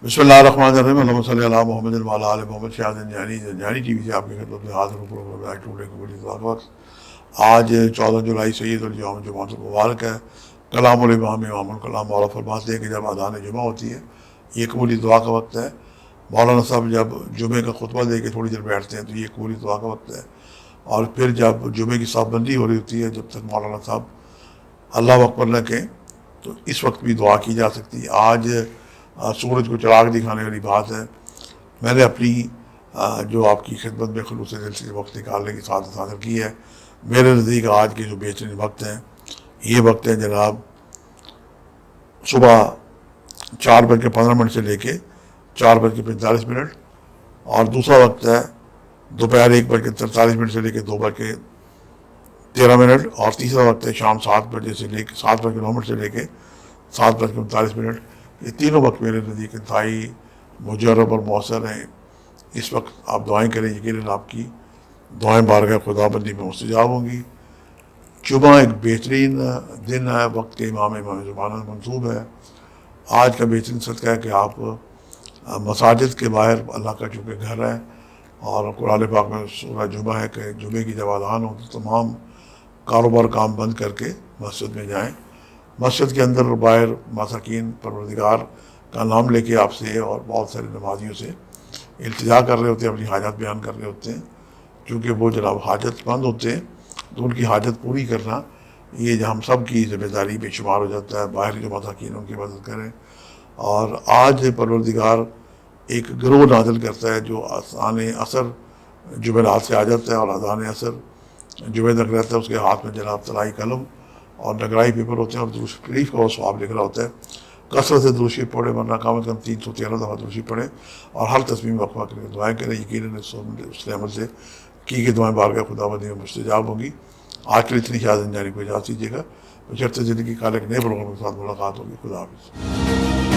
بسم اللہ الرحمن الرحیم، اللہم صلی علی محمد وعلی آل محمد۔ شاہد زنجانی ٹی وی سے آپ کی خدمت میں حاضر ہوں پروگرام ٹوڈے کو بڑی وقت۔ آج 14 جولائی سید الجمعہ جمعۃ المبارک ہے۔ کلام الامام امام الکلام مولانا فرماتے ہیں کہ جب اذان جمعہ ہوتی ہے یہ قبولی دعا کا وقت ہے۔ مولانا صاحب جب جمعے کا خطبہ دے کے تھوڑی دیر بیٹھتے ہیں تو یہ قبولی دعا کا وقت ہے، اور پھر جب جمعے کی صاف بندی ہو رہی ہوتی ہے جب تک مولانا صاحب اللہ اکبر نہ کہیں تو اس وقت بھی دعا کی جا سکتی ہے۔ آج سورج کو چراغ دکھانے والی بات ہے۔ میں نے اپنی جو آپ کی خدمت میں خلوص دل سے وقت نکالنے کی سعادت حاصل کی ہے۔ میرے نزدیک آج کے جو بہترین وقت ہیں یہ وقت ہیں جناب صبح 4:15 سے لے کے 4:45، اور دوسرا وقت ہے دوپہر 1:43 سے لے کے 2:13، اور تیسرا وقت ہے شام 7 سے لے کے 7:09 سے لے کے 7:39۔ یہ تینوں وقت میرے نزدیک انتہائی مجرب اور مؤثر ہیں۔ اس وقت آپ دعائیں کریں، یقیناً آپ کی دعائیں بارگاہ خدا بندی میں مستجاب ہوں گی۔ جمعہ ایک بہترین دن ہے، وقت کے امام زمانہ منصوب ہے۔ آج کا بہترین صدقہ ہے کہ آپ مساجد کے باہر اللہ کا چونکہ گھر ہے، اور قرآن پاک میں سورہ جمعہ ہے کہ جمعے کی جب اذان ہو تو تمام کاروبار کام بند کر کے مسجد میں جائیں۔ مسجد کے اندر اور باہر مساکین پروردگار کا نام لے کے آپ سے اور بہت سارے نمازیوں سے التجا کر رہے ہوتے ہیں، اپنی حاجت بیان کر رہے ہوتے ہیں، چونکہ وہ جناب حاجت مند ہوتے ہیں تو ان کی حاجت پوری کرنا یہ ہم سب کی ذمہ داری میں شمار ہو جاتا ہے۔ باہر جو مساکین ان کی مدد کریں۔ اور آج پروردگار ایک گروہ نازل کرتا ہے جو اذان عصر جمعرات سے آ جاتا ہے، اور اذان عصر جمعہ تک رہتا ہے۔ اس کے ہاتھ میں جناب طلائی قلم اور نگرائی پیپر ہوتے ہیں، اور درود شریف کا وہ ثواب لکھ رہا ہوتا ہے۔ کثرت سے درود شریف پڑھے، ورنہ کم از کم 313 دفعہ درود شریف پڑھے، اور ہر تصمیم وقفہ کر کے دعائیں کریں۔ یقیناً اس عمل سے کی گئی دعائیں بارگاہ خدا بندی میں مستجاب ہوں گی۔ آج کے لیے اتنی شاہد زنجانی کو اجازت دیجیے گا، بشرط زندگی کا ایک نئے پروگرام کے ساتھ ملاقات ہوگی۔ خدا حافظ۔